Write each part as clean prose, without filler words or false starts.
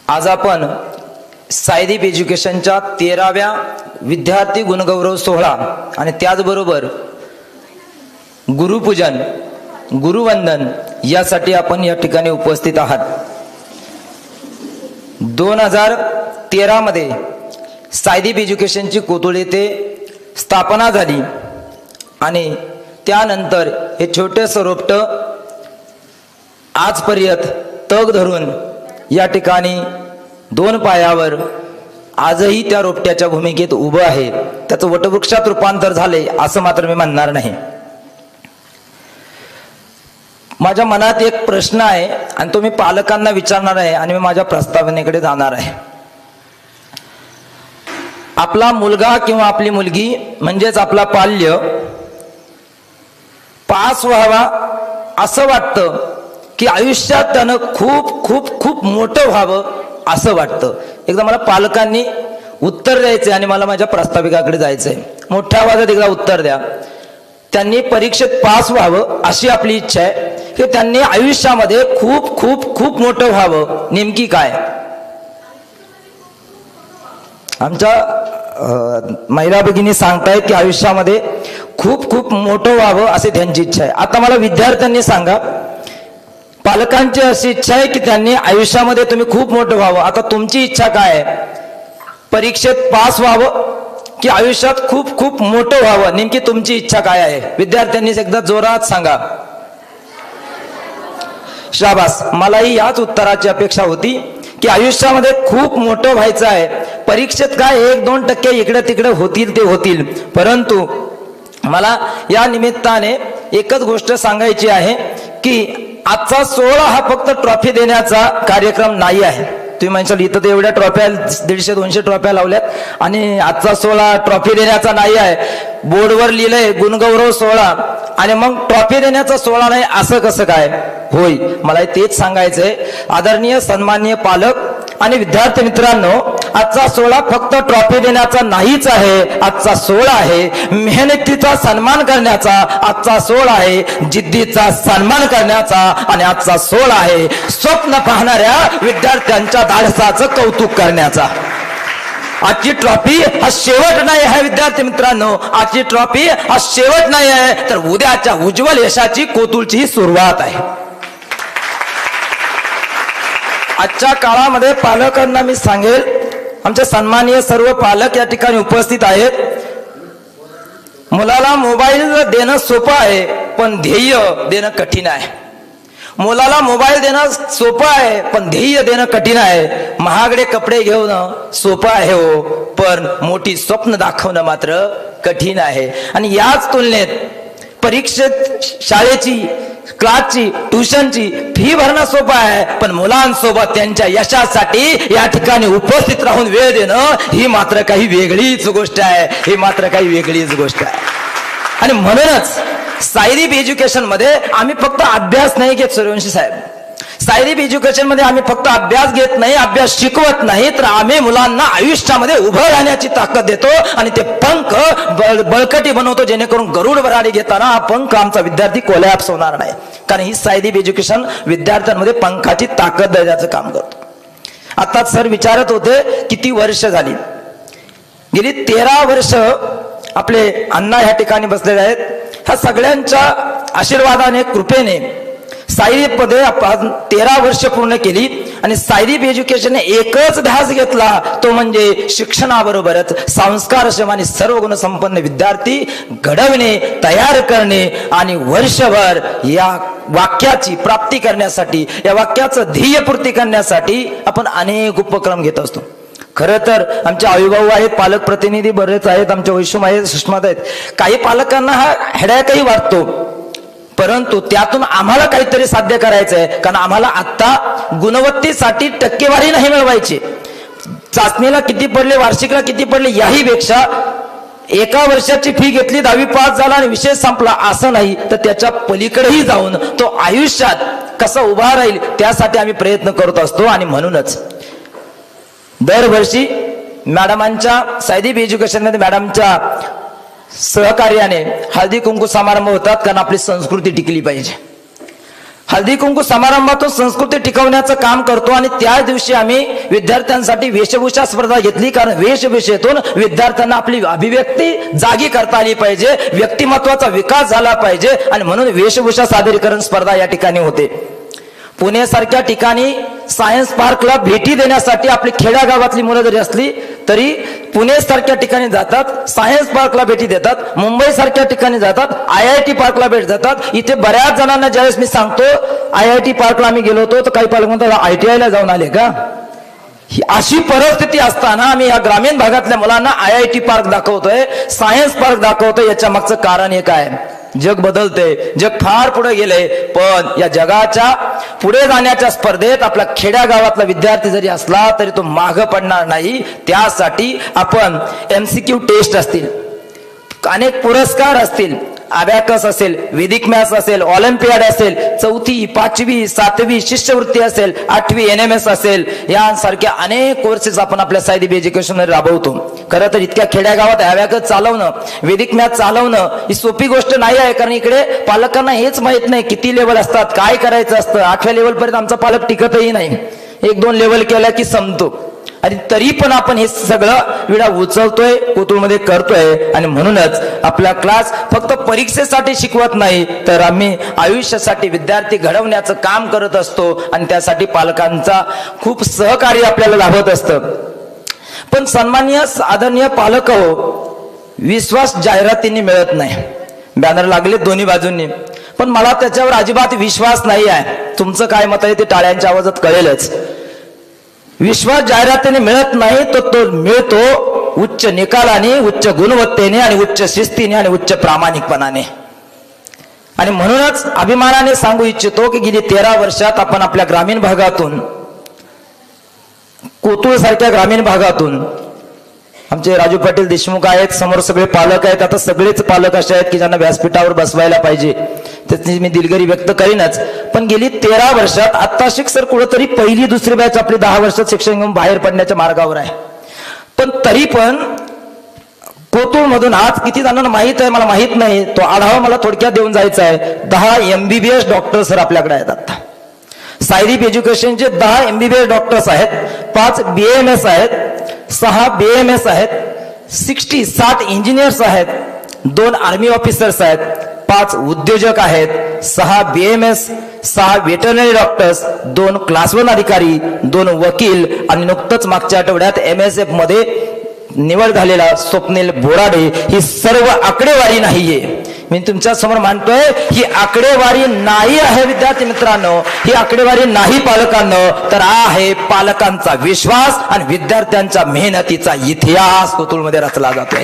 आज आपण सायदीप एज्युकेशनच्या 13व्या विद्यार्थी गुणगौरव सोहळा आणि त्याचबरोबर गुरुपूजन गुरुवंदन यासाठी आपण या ठिकाणी उपस्थित आहात। 2013 मध्ये सायदीप एज्युकेशनची कोथरूड येथे स्थापना झाली आणि त्यानंतर हे छोटेसे रोपटं आजपर्यंत तग धरून या ठिकाणी 2 पायावर आजही त्या रोपट्याच्या भूमिकेत उभं आहे। त्याचं वटवृक्षात रूपांतर झाले असं मात्र मी म्हणणार नाही। माझ्या मनात एक प्रश्न आहे आणि तो मी पालकांना विचारणार आहे आणि मी माझ्या प्रस्तावनेकडे जाणार आहे। आपला मुलगा किंवा आपली मुलगी म्हणजेच आपला पाल्य पास व्हावा असं वाटतं की आयुष्यात त्यानं खूप खूप खूप मोठं व्हावं असं वाटतं। एकदा मला पालकांनी उत्तर द्यायचे आणि मला माझ्या प्रास्ताविकाकडे जायचंय। मोठ्या आवाजात एकदा उत्तर द्या। त्यांनी परीक्षेत पास व्हावं अशी आपली इच्छा आहे की त्यांनी आयुष्यामध्ये खूप खूप खूप मोठं व्हावं, नेमकी काय? आमच्या महिला भगिनी सांगतायत की आयुष्यामध्ये खूप खूप मोठं व्हावं असे त्यांची इच्छा आहे। आता मला विद्यार्थ्यांनी सांगा, पालकांची अशी इच्छा आहे की त्यांनी आयुष्यामध्ये तुम्ही खूप मोठं व्हावं, आता तुमची इच्छा काय आहे? परीक्षेत पास व्हावं की आयुष्यात खूप खूप मोठं व्हावं, नेमकी तुमची इच्छा काय आहे? विद्यार्थ्यांनी एकदा जोरात सांगा। शाबास, मलाही याच उत्तराची अपेक्षा होती की आयुष्यामध्ये खूप मोठं व्हायचं आहे। परीक्षेत काय 1-2% इकडे तिकडे होतील ते होतील, परंतु मला या निमित्ताने एकच गोष्ट सांगायची आहे की आजचा सोहळा हा फक्त ट्रॉफी देण्याचा कार्यक्रम नाही आहे। तुम्ही म्हणशाल इथं तर एवढ्या ट्रॉफ्या 150-200 ट्रॉफ्या लावल्यात आणि आजचा सोहळा ट्रॉफी देण्याचा नाही आहे। बोर्डवर लिहिलंय गुणगौरव सोहळा आणि मग ट्रॉफी देण्याचा सोहळा नाही असं कसं काय होय? मला तेच सांगायचंय। आदरणीय सन्माननीय पालक आणि विद्यार्थी मित्रांनो, आजचा सोहळा फक्त ट्रॉफी देण्याचा नाहीच आहे। आजचा सोहळा आहे मेहनतीचा सन्मान करण्याचा, आजचा सोहळा आहे जिद्दीचा सन्मान करण्याचा आणि आजचा सोहळा आहे स्वप्न पाहणाऱ्या विद्यार्थ्यांच्या धाडसाचं कौतुक करण्याचा। आजची ट्रॉफी हा शेवट नाही आहे विद्यार्थी मित्रांनो, आजची ट्रॉफी हा शेवट नाही आहे, तर उद्याच्या उज्ज्वल यशाची कोथरूडची सुरुवात आहे। आजच्या काळामध्ये पालकांना मी सांगेल, आमचे सन्माननीय सर्व पालक या ठिकाणी उपस्थित आहेत। मुलाला मोबाईल देणं सोपं आहे पण ध्येय देणं कठीण आहे। मुलाला मोबाईल देणं सोपं आहे पण ध्येय देणं कठीण आहे। महागडे कपडे घेणं सोपं आहे हो, पण मोठी स्वप्न दाखवणं मात्र कठीण आहे। आणि याच तुलनेत परीक्षेत शाळेची क्लासची ट्युशनची फी भरणं सोपं आहे, पण मुलांसोबत त्यांच्या यशासाठी या ठिकाणी उपस्थित राहून वेळ देणं ही मात्र काही वेगळीच गोष्ट आहे, ही मात्र काही वेगळीच गोष्ट आहे। आणि म्हणूनच सायदीप एज्युकेशन मध्ये आम्ही फक्त अभ्यास नाही घेत सूर्यवंशी साहेब। सायदीप एज्युकेशन मध्ये आम्ही फक्त अभ्यास घेत नाही, अभ्यास शिकवत नाही, तर आम्ही मुलांना आयुष्यामध्ये उभं राहण्याची ताकद देतो आणि ते पंख बळकटी बनवतो, जेणेकरून गरुड भराडी घेताना हा पंख आमचा विद्यार्थी कोलॅप्स होणार नाही। कारण ही सायदीप एज्युकेशन विद्यार्थ्यांमध्ये पंखाची ताकद देण्याचं काम करतो। आता सर विचारत होते किती वर्ष झाली? गेली 13 वर्ष आपले अण्णा ह्या ठिकाणी बसलेले आहेत। ह्या सगळ्यांच्या आशीर्वादाने कृपेने सायदीप मध्ये आपण 13 वर्ष पूर्ण केली आणि सायदीप एज्युकेशनने एकच ध्यास घेतला, तो म्हणजे शिक्षणाबरोबरच संस्कारक्षम आणि सर्व गुण संपन्न विद्यार्थी घडविणे, तयार करणे आणि वर्षभर या वाक्याची प्राप्ती करण्यासाठी, या वाक्याचं ध्येयपूर्ती करण्यासाठी आपण अनेक उपक्रम घेत असतो। खरं तर आमचे अभिभाऊ आहेत, पालक प्रतिनिधी बरेच आहेत, आमच्या वैशुम आहेत, सुषमात आहेत। काही पालकांना हा हेडाकही वाटतो, परंतु त्यातून आम्हाला काहीतरी साध्य करायचं आहे। कारण आम्हाला आता गुणवत्तेसाठी टक्केवारी नाही मिळवायची, चाचणीला किती पडले, वार्षिकला किती पडले याही पेक्षा एका वर्षाची फी घेतली, 10वी पास झाला आणि विषय संपला असं नाही, तर त्याच्या पलीकडेही जाऊन तो आयुष्यात कसा उभा राहील त्यासाठी आम्ही प्रयत्न करत असतो। आणि म्हणूनच दरवर्षी मॅडमांच्या सायदीप एज्युकेशन मध्ये मॅडमच्या सहकार्याने हळदी कुंकू समारंभ होतात, कारण आपली संस्कृती टिकली पाहिजे। हळदी कुंकू समारंभातून संस्कृती टिकवण्याचं काम करतो आणि त्या दिवशी आम्ही विद्यार्थ्यांसाठी वेशभूषा स्पर्धा घेतली, कारण वेशभूषेतून विद्यार्थ्यांना आपली अभिव्यक्ती जागी करता आली पाहिजे, व्यक्तिमत्वाचा विकास झाला पाहिजे आणि म्हणून वेशभूषा सादरीकरण स्पर्धा या ठिकाणी होते. पुण्यासारख्या ठिकाणी सायन्स पार्कला भेटी देण्यासाठी आपली खेड्यागावातली मुलं जरी असली तरी पुणे सारख्या ठिकाणी जातात, सायन्स पार्कला भेटी देतात, मुंबई सारख्या ठिकाणी जातात, IIT पार्कला भेट देतात. इथे बऱ्याच जणांना ज्यावेळेस मी सांगतो IIT पार्कला आम्ही गेलो होतो तर काही पालक म्हणतात ITI ला जाऊन आले का. ही अशी परिस्थिती असताना आम्ही या ग्रामीण भागातल्या मुलांना IIT पार्क दाखवतोय, सायन्स पार्क दाखवतोय. याच्या मागचं कारण हे काय? जग बदलते, जग फार पुढे गेले, पण या जगाच्या पुढे जाण्याच्या स्पर्धेत आपला खेड्यागावातला विद्यार्थी जरी असला तरी तो मागं पडणार नाही. त्यासाठी आपण MCQ टेस्ट असतील, अनेक पुरस्कार असतील, अबॅकस असेल, वेदिक मॅथ्स असेल, ऑलिम्पियाड असेल, 4वी 5वी 7वी शिष्यवृत्ती असेल, 8वी NMS असेल, यांसारख्या अनेक कोर्सेस आपण आपल्या सायदी एज्युकेशन राबवतो. खरं तर इतक्या खेड्यागावात अबॅकस चालवणं, वेदिक मॅथ्स चालवणं ही सोपी गोष्ट नाही आहे, कारण इकडे पालकांना हेच माहित नाही किती लेवल असतात, काय करायचं असतं. 8व्या लेवल पर्यंत आमचा पालक टिकतही नाही, 1-2 लेवल केल्या की संपतो. आणि तरी पण आपण हे सगळं विडा उचलतोय, कोतुळमध्ये करतोय. आणि म्हणूनच आपला क्लास फक्त परीक्षेसाठी शिकवत नाही तर आम्ही आयुष्यासाठी विद्यार्थी घडवण्याचं काम करत असतो आणि त्यासाठी पालकांचा खूप सहकार्य आपल्याला लाभत असतं. पण सन्माननीय आदरणीय पालक हो, विश्वास जाहिरातींनी मिळत नाही. बॅनर लागले दोन्ही बाजूंनी, पण मला त्याच्यावर अजिबात विश्वास नाही आहे. तुमचं काय मत आहे ते टाळ्यांच्या आवाजात कळेलच. विश्वास जाहिरातीने मिळत नाही तर तो मिळतो उच्च निकालाने, उच्च गुणवत्तेने आणि उच्च शिस्तीने आणि उच्च प्रामाणिकपणाने. आणि म्हणूनच अभिमानाने सांगू इच्छितो की गेली 13 वर्षात आपण आपल्या ग्रामीण भागातून, कोतुळ सारख्या ग्रामीण भागातून, आमचे राजू पाटील देशमुख आहेत, समोर सगळे पालक आहेत. आता सगळेच पालक असे आहेत की ज्यांना व्यासपीठावर बसवायला पाहिजे, त्याची मी दिलगिरी व्यक्त करीनच. पण गेली 13 वर्षात आता सर कुठेतरी 1ली-2री बॅच आपली 10 वर्षात शिक्षण घेऊन बाहेर पडण्याच्या मार्गावर आहे. पण तरी पण कोतुळ मधून आज किती जणांना माहित आहे मला माहित नाही, तो आढावा मला थोडक्यात देऊन जायचा आहे. 10 MBBS डॉक्टर सर आपल्याकडे आहेत. आता सायदीप एज्युकेशनचे 10 MBBS डॉक्टर्स आहेत, 5 BAMS आहेत, 6 BAMS आहेत, 60 इंजिनियर्स आहेत, 2 आर्मी ऑफिसर्स आहेत, 5 उद्योजक आहेत, 6 BAMS, 6 वेटरनरी डॉक्टर्स, 2 क्लास 1 अधिकारी, 2 वकील आणि नुकतंच मागच्या आठवड्यात MSF मध्ये निवड झालेला स्वप्नील बोराडे. ही सर्व आकडेवारी नाहीये, मी तुमच्या समोर मांडतोय. ही आकडेवारी नाही आहे विद्यार्थी मित्रांनो, ही आकडेवारी नाही पालकांनो, तर आहे पालकांचा विश्वास आणि विद्यार्थ्यांच्या मेहनतीचा इतिहास कोतुळमध्ये रचला जातोय.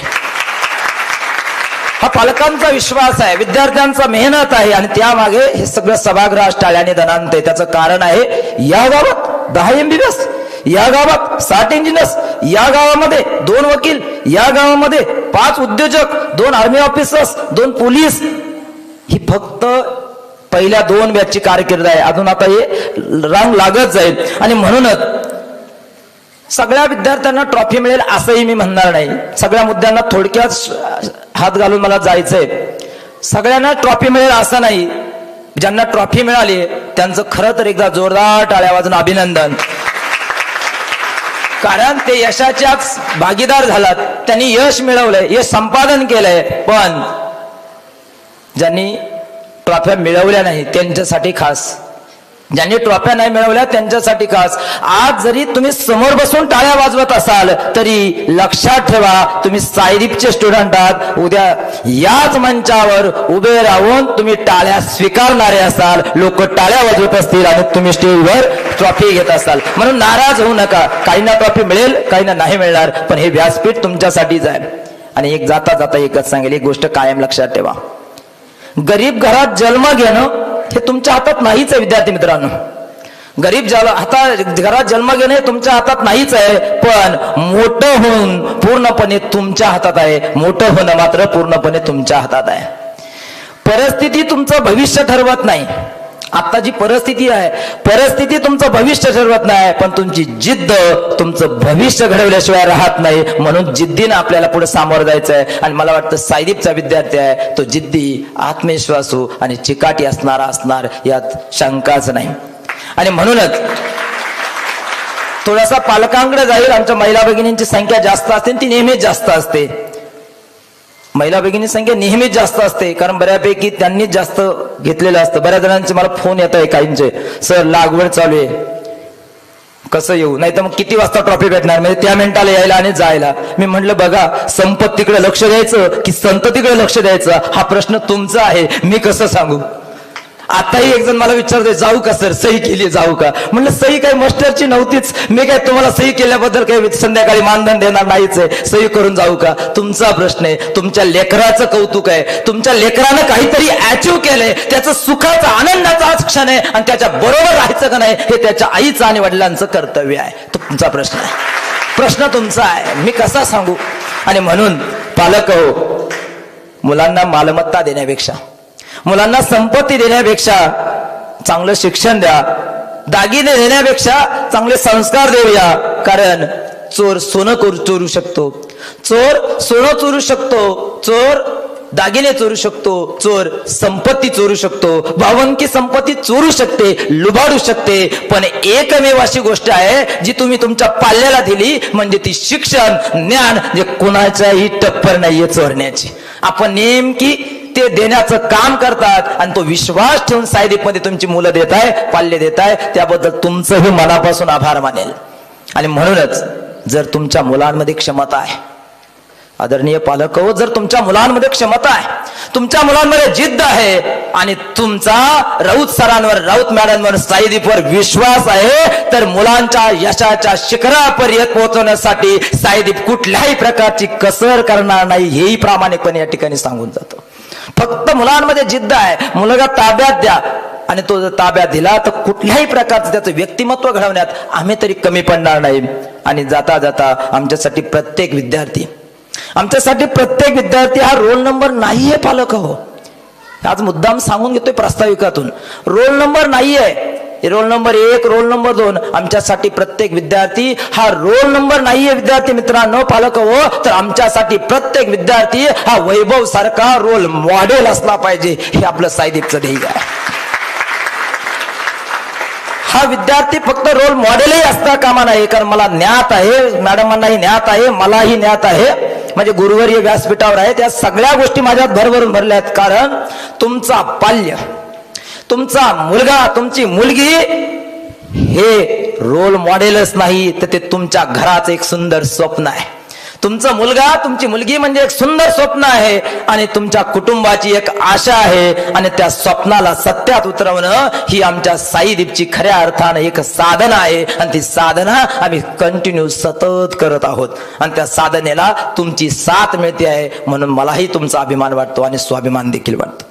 हा पालकांचा विश्वास आहे, विद्यार्थ्यांचा मेहनत आहे आणि त्यामागे हे सगळं सभागृह टाळ्याने दणाणतंय. त्याचं कारण आहे या गावात 10 MBBS, या गावात 60 इंजिनियर्स, या गावामध्ये 2 वकील, या गावामध्ये 5 उद्योजक, 2 आर्मी ऑफिसर्स, 2 पोलीस. ही फक्त पहिल्या 2 बॅचची कारकीर्द आहे. अजून आता हे रांग लागत जाईल. आणि म्हणूनच सगळ्या विद्यार्थ्यांना ट्रॉफी मिळेल असंही मी म्हणणार नाही. सगळ्या मुद्द्यांना थोडक्यात हात घालून मला जायचंय. सगळ्यांना ट्रॉफी मिळेल असं नाही. ज्यांना ट्रॉफी मिळाली त्यांचं खरं तर एकदा जोरदार टाळ्या वाजून अभिनंदन, कारण ते यशाच्याच भागीदार झालात. त्यांनी यश मिळवलंय, यश संपादन केलंय. पण ज्यांनी ट्रॉफ्या मिळवल्या नाही त्यांच्यासाठी खास, ज्यांनी ट्रॉफ्या नाही मिळवल्या त्यांच्यासाठी खास. आज जरी तुम्ही समोर बसून टाळ्या वाजवत असाल तरी लक्षात ठेवा तुम्ही सायदीपचे स्टुडंट आहात. उद्या याच मंचावर उभे राहून तुम्ही टाळ्या स्वीकारणारे असाल, लोक टाळ्या वाजवत असतील आणि तुम्ही स्टेजवर ट्रॉफी घेत असाल. म्हणून नाराज होऊ नका. काहींना ट्रॉफी मिळेल, काहींना नाही मिळणार, पण हे व्यासपीठ तुमच्यासाठीच आहे. आणि एक जाता जाता एकच सांगेल, एक गोष्ट कायम लक्षात ठेवा, गरीब घरात जन्म घेणं हे तुमच्या हातात नाहीच आहे विद्यार्थी मित्रांनो. गरीब घरात जन्म घेणे तुमच्या हातात नाहीच आहे, पण मोठं होऊन पूर्णपणे तुमच्या हातात आहे. मोठं होणं मात्र पूर्णपणे तुमच्या हातात आहे. परिस्थिती तुमचं भविष्य ठरवत नाही. आता जी परिस्थिती आहे, परिस्थिती तुमचं भविष्य ठरवत नाही, पण तुमची जिद्द तुमचं भविष्य घडवल्याशिवाय राहत नाही. म्हणून जिद्दीनं आपल्याला पुढे सामोरं जायचं आहे. आणि मला वाटतं सायदीपचा विद्यार्थी आहे तो जिद्दी, आत्मविश्वासू आणि चिकाटी असणार, यात शंकाच नाही. आणि म्हणूनच थोडासा पालकांकडे जाईल. आमच्या महिला भगिनींची संख्या जास्त असते, ती नेहमीच जास्त असते. महिला भगिनी संख्या नेहमीच जास्त असते, कारण बऱ्यापैकी त्यांनीच जास्त घेतलेलं असतं. बऱ्याच जणांचे मला फोन येत आहे, काहींचे, सर लागवड चालू आहे, कसं येऊ, नाही तर मग किती वाजता ट्रॉफी भेटणार, म्हणजे त्या मिनिटाला यायला आणि जायला. मी म्हटलं बघा, संपत्तीकडे लक्ष द्यायचं की संततीकडे लक्ष द्यायचं हा प्रश्न तुमचा आहे, मी कसं सांगू. आताही एक जण मला विचारते, जाऊ का सर, सही केली जाऊ का. म्हणलं सही काही मास्टरची नव्हतीच, मी काय तुम्हाला सही केल्याबद्दल काही संध्याकाळी मानधन देणार नाहीच आहे, सही करून जाऊ का, तुमचा प्रश्न आहे. तुमच्या लेकराचं कौतुक आहे, तुमच्या लेकरानं काहीतरी अचीव केलंय, त्याचं सुखाचा आनंदाचा आज क्षण आहे, आणि त्याच्या बरोबर राहायचं का नाही हे त्याच्या आईचं आणि वडिलांचं कर्तव्य आहे. तुमचा प्रश्न आहे, प्रश्न तुमचा आहे, मी कसा सांगू. आणि म्हणून पालक हो, मुलांना मालमत्ता देण्यापेक्षा, मुलांना संपत्ती देण्यापेक्षा चांगलं शिक्षण द्या, दागिने देण्यापेक्षा चांगले संस्कार देऊया. कारण चोर सोनं चोरू शकतो, चोर सोनं चोरू शकतो, चोर दागिने चोरू शकतो, चोर संपत्ती चोरू शकतो, भावंकी संपत्ती चोरू शकते, लुबाडू शकते. पण एकमेव अशी गोष्ट आहे जी तुम्ही तुमच्या पाल्याला दिली, म्हणजे ती शिक्षण, ज्ञान, जे कोणाच्याही टप्पर नाहीये चोरण्याची. आपण नेमकी ते देण्याचं काम करतात, आणि तो विश्वास ठेवून सायदीपमध्ये तुमची मुलं देत आहे, पाल्य देत आहे, त्याबद्दल तुमचंही मनापासून आभार मानेल. आणि म्हणूनच जर तुमच्या मुलांमध्ये क्षमता आहे, आदरणीय पालक हो, जर तुमच्या मुलांमध्ये क्षमता आहे, तुमच्या मुलांमध्ये जिद्द आहे, आणि तुमचा राऊत सरांवर, राऊत मॅडमवर, सायदीपवर विश्वास आहे, तर मुलांच्या यशाच्या शिखरापर्यंत पोहोचवण्यासाठी सायदीप कुठल्याही प्रकारची कसर करणार नाही, हेही प्रामाणिकपणे या ठिकाणी सांगून जातो. फक्त मुलांमध्ये जिद्द आहे, मुलगा ताब्यात द्या, आणि तो जर ताब्यात दिला तर कुठल्याही प्रकारचं त्याचं व्यक्तिमत्व घडवण्यात आम्ही तरी कमी पडणार नाही. आणि जाता जाता आमच्यासाठी प्रत्येक विद्यार्थी हा रोल नंबर नाहीये पालक हो. आज मुद्दाम सांगून घेतोय प्रास्ताविकातून, रोल नंबर नाहीये. रोल नंबर 1, रोल नंबर 2, आमच्यासाठी प्रत्येक विद्यार्थी हा रोल नंबर नाहीये. विद्यार्थी मित्रांनो, पालक हो, तर आमच्यासाठी प्रत्येक विद्यार्थी हा वैभव सारखा रोल मॉडेल असला पाहिजे, हे आपलं सायदीपचं ध्येय आहे. हा विद्यार्थी फक्त रोल मॉडेलही असता कामा नाही, कारण मला ज्ञात आहे, मॅडमांनाही ज्ञात आहे, मलाही ज्ञात आहे, म्हणजे गुरुवर्य व्यासपीठावर आहे, त्या सगळ्या गोष्टी माझ्यात भरभरून भरल्या आहेत. कारण तुमचा पाल्य, तुमचा मुलगा, तुमची मुलगी हे रोल मॉडेलच नाही, तर ते तुमच्या घराचं एक सुंदर स्वप्न आहे. तुमचा मुलगा, तुमची मुलगी म्हणजे एक सुंदर स्वप्न आहे, आणि तुमच्या कुटुंबाची एक आशा आहे, आणि त्या स्वप्नाला सत्यात उतरवणं ही आमच्या साईदीपची खऱ्या अर्थानं एक साधना आहे. आणि ती साधना आम्ही कंटिन्यू सतत करत आहोत, आणि त्या साधनेला तुमची साथ मिळते आहे. म्हणून मलाही तुमचा अभिमान वाटतो आणि स्वाभिमान देखील वाटतो.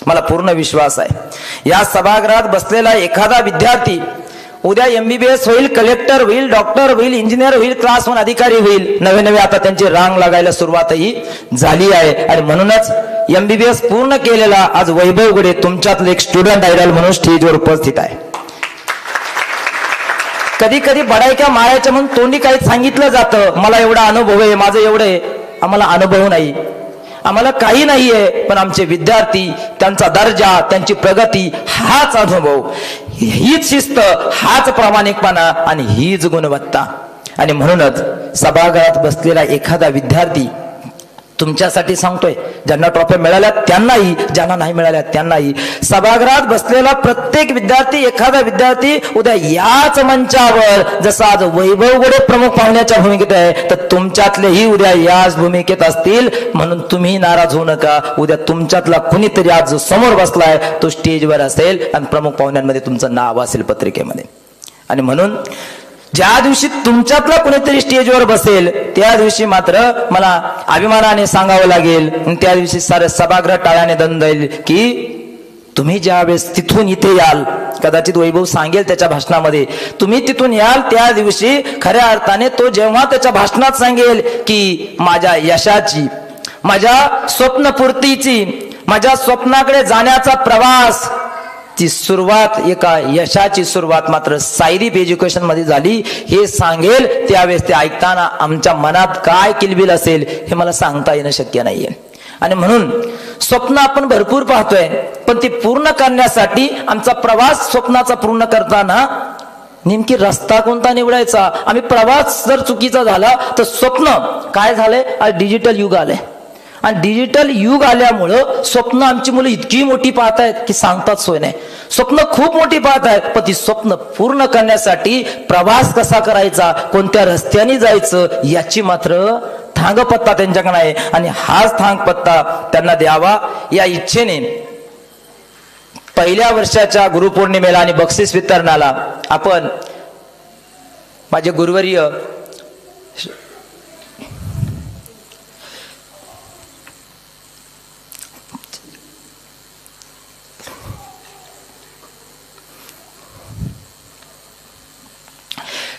मला पूर्ण विश्वास आहे, या सभागृहात बसलेला एखादा विद्यार्थी उद्या MBBS होईल, कलेक्टर होईल, डॉक्टर होईल, इंजिनियर होईल, क्लास 1 अधिकारी होईल. नवे आता त्यांची रांग लागायला सुरुवातही झाली आहे. आणि म्हणूनच MBBS पूर्ण केलेला आज वैभव गुडे तुमच्यातलं एक स्टुडंट आयडल म्हणून स्टेजवर उपस्थित आहे. कधी कधी बडायक्या मारायच्या म्हणून तोंडी काही सांगितलं जातं, मला एवढा अनुभव आहे, माझं एवढं आहे. आम्हाला अनुभव नाही, आम्हाला काही नाहीये, पण आमचे विद्यार्थी, त्यांचा दर्जा, त्यांची प्रगती, हाच अनुभव, हीच शिस्त, हाच प्रामाणिकपणा आणि हीच गुणवत्ता. आणि म्हणूनच सभागृहात बसलेला एखादा विद्यार्थी तुमच्यासाठी सांगतोय, ज्यांना ट्रॉफी मिळाल्या त्यांनाही, ज्यांना नाही मिळाल्या त्यांनाही, सभागृहात बसलेला प्रत्येक विद्यार्थी, एखादा विद्यार्थी उद्या याच मंचावर, जसं आज वैभव गुडे प्रमुख पाहुण्याच्या भूमिकेत आहे, तर तुमच्यातलेही उद्या याच भूमिकेत असतील. म्हणून तुम्ही नाराज होऊ नका. उद्या तुमच्यातला कुणीतरी आज जो समोर बसलाय तो स्टेजवर असेल, आणि प्रमुख पाहुण्यांमध्ये तुमचं नाव असेल पत्रिकेमध्ये. आणि म्हणून ज्या दिवशी तुमच्यातला कुणीतरी स्टेजवर बसेल, त्या दिवशी मात्र मला अभिमानाने सांगावं लागेल, त्या दिवशी सारे सभागृह टाळ्याने दंडईल की तुम्ही ज्यावेळेस तिथून इथे याल, कदाचित वैभव सांगेल त्याच्या भाषणामध्ये, तुम्ही तिथून याल त्या दिवशी खऱ्या अर्थाने तो जेव्हा त्याच्या भाषणात सांगेल की माझ्या यशाची, माझ्या स्वप्नपूर्तीची, माझ्या स्वप्नाकडे जाण्याचा प्रवास ती सुरुवात एका यशाची सुरुवात मात्र साईदीप एज्युकेशन मध्ये झाली हे सांगेल त्यावेळेस ते ऐकताना आमच्या मनात काय किलबिल असेल हे मला सांगता येणं शक्य नाहीये. आणि म्हणून स्वप्न आपण भरपूर पाहतोय, पण ती पूर्ण करण्यासाठी आमचा प्रवास स्वप्नाचा पूर्ण करताना नेमकी रस्ता कोणता निवडायचा. आम्ही प्रवास जर चुकीचा झाला तर स्वप्न काय झालंय, आज डिजिटल युग आलंय आणि डिजिटल युग आल्यामुळं स्वप्न आमची मुलं इतकी मोठी पाहतायत की सांगतात सोय नाही. स्वप्न खूप मोठी पाहतायत, पण ती स्वप्न पूर्ण करण्यासाठी प्रवास कसा करायचा, कोणत्या रस्त्याने जायचं याची मात्र थांगपत्ता त्यांच्याकडे आहे. आणि हाच थांगपत्ता त्यांना द्यावा या इच्छेने पहिल्या वर्षाच्या गुरुपौर्णिमेला आणि बक्षीस वितरणाला आपण माझे गुरुवर्य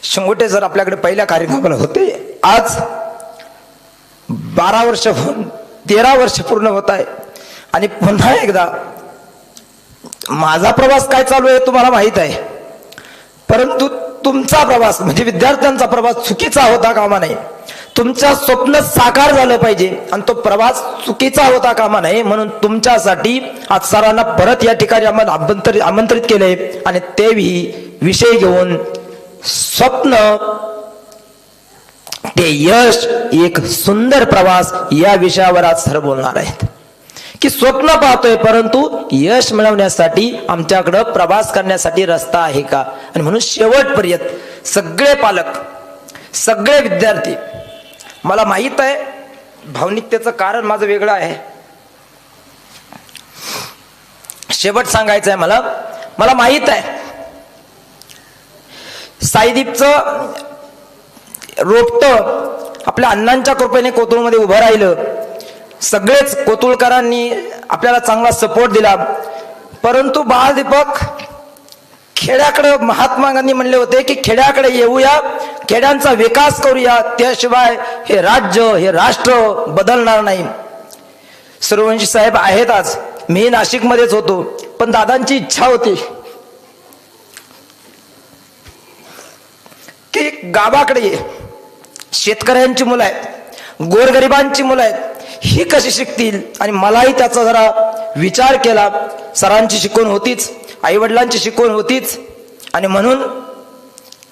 शिंगोटे सर आपल्याकडे पहिल्या कार्यक्रमाला होते. आज 12 वर्ष 13 वर्ष पूर्ण होत आहे. आणि पुन्हा एकदा माझा प्रवास काय चालू आहे तुम्हाला माहित आहे, परंतु तुमचा प्रवास म्हणजे विद्यार्थ्यांचा प्रवास चुकीचा होता कामा नये. तुमचं स्वप्न साकार झालं पाहिजे आणि तो प्रवास चुकीचा होता कामा नये. म्हणून तुमच्यासाठी आज सरांना परत या ठिकाणी आमंत्रित केले आणि तेही विषय घेऊन स्वप्न ते यश एक सुंदर प्रवास या विषयावर आज सर बोलणार आहेत. की स्वप्न पाहतोय परंतु यश मिळवण्यासाठी आमच्याकडे प्रवास करण्यासाठी रस्ता आहे का. आणि म्हणून शेवटपर्यंत सगळे पालक सगळे विद्यार्थी, मला माहित आहे भावनिकतेचं कारण माझं वेगळं आहे, शेवट सांगायचं आहे मला माहित आहे साईदीपचं रोपटं आपल्या अण्णांच्या कृपेने कोथरूडमध्ये उभं राहिलं. सगळेच कोथरूडकरांनी आपल्याला चांगला सपोर्ट दिला. परंतु बाळ दीपक खेड्याकडे महात्मा गांधी म्हणले होते की खेड्याकडे येऊया, खेड्यांचा विकास करूया, त्याशिवाय हे राज्य हे राष्ट्र बदलणार नाही. सूर्यवंशी साहेब आहेत आज, मी नाशिकमध्येच होतो, पण दादांची इच्छा होती की गावाकडे ये, शेतकऱ्यांची मुलं आहेत, गोरगरिबांची मुलं आहेत, ही कशी शिकतील. आणि मलाही त्याचा जरा विचार केला. सरांची शिकवण होतीच, आई वडिलांची शिकवण होतीच, आणि म्हणून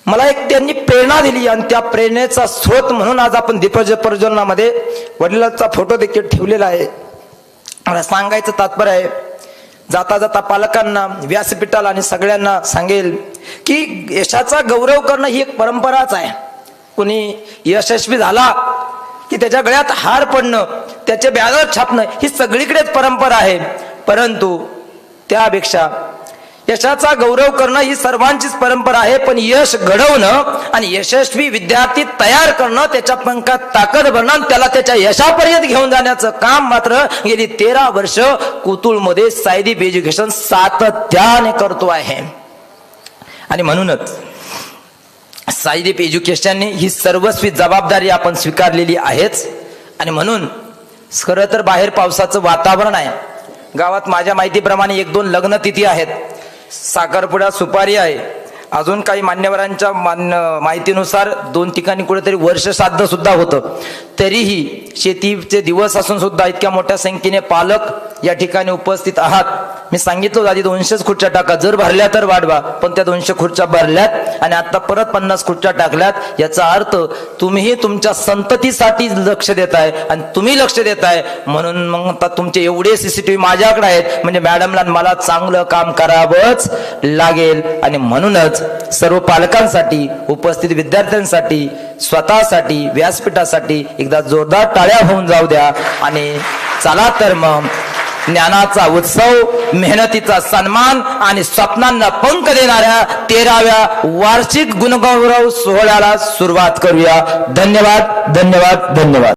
मला एक त्यांनी प्रेरणा दिली. आणि त्या प्रेरणेचा स्रोत म्हणून आज आपण दीपप्रज्वलनामध्ये वडिलांचा फोटो देखील ठेवलेला आहे. मला सांगायचं तात्पर्य आहे, जाता जाता पालकांना, व्यासपीठाला आणि सगळ्यांना सांगेल की यशाचा गौरव करणं ही एक परंपराच आहे. कोणी यशस्वी झाला की त्याच्या गळ्यात हार पडणं, त्याचे बॅनर छापणं ही सगळीकडेच परंपरा आहे. परंतु त्यापेक्षा यशाचा गौरव करणं ही सर्वांचीच परंपरा आहे. पण यश घडवणं आणि यशस्वी विद्यार्थी तयार करणं, त्याच्या पंखात ताकद भरणं, त्याला त्याच्या यशापर्यंत घेऊन जाण्याचं काम मात्र गेली 13 वर्ष कोथरूडमध्ये साईदीप एज्युकेशन सातत्याने करतो आहे. आणि म्हणूनच साईदीप एज्युकेशनने ही सर्वस्वी जबाबदारी आपण स्वीकारलेली आहेच. आणि म्हणून खरं तर बाहेर पावसाचं वातावरण आहे. गावात माझ्या माहितीप्रमाणे 1-2 लग्न तिथी आहेत, साखरपुडा सुपारी आहे, अजून काही मान्यवरांच्या माहितीनुसार 2 ठिकाणी कुठेतरी वर्षश्राद्ध सुद्धा होतं. तरीही शेतीचे दिवस असून सुद्धा इतक्या मोठ्या संख्येने पालक या ठिकाणी उपस्थित आहात. मी सांगितलं आधी 200 खुर्च्या टाका, जर भरल्या तर वाढवा, पण त्या 200 खुर्च्या भरल्यात आणि आता परत 50 खुर्च्या टाकल्यात. याचा अर्थ तुम्हीही तुमच्या संततीसाठी लक्ष देताय आणि तुम्ही लक्ष देताय. म्हणून मग आता तुमचे एवढे CCTV माझ्याकडे आहेत, म्हणजे मॅडमला मला चांगलं काम करावंच लागेल. आणि म्हणूनच सर्व पालकांसाठी, उपस्थित विद्यार्थ्यांसाठी, स्वतःसाठी, व्यासपीठासाठी एकदा जोरदार टाळ्या होऊन जाऊ द्या. आणि चला तर मग ज्ञानाचा उत्सव, मेहनतीचा सन्मान आणि स्वप्नांना पंख देणाऱ्या 13व्या वार्षिक गुणगौरव सोहळ्याला सुरुवात करूया. धन्यवाद, धन्यवाद, धन्यवाद.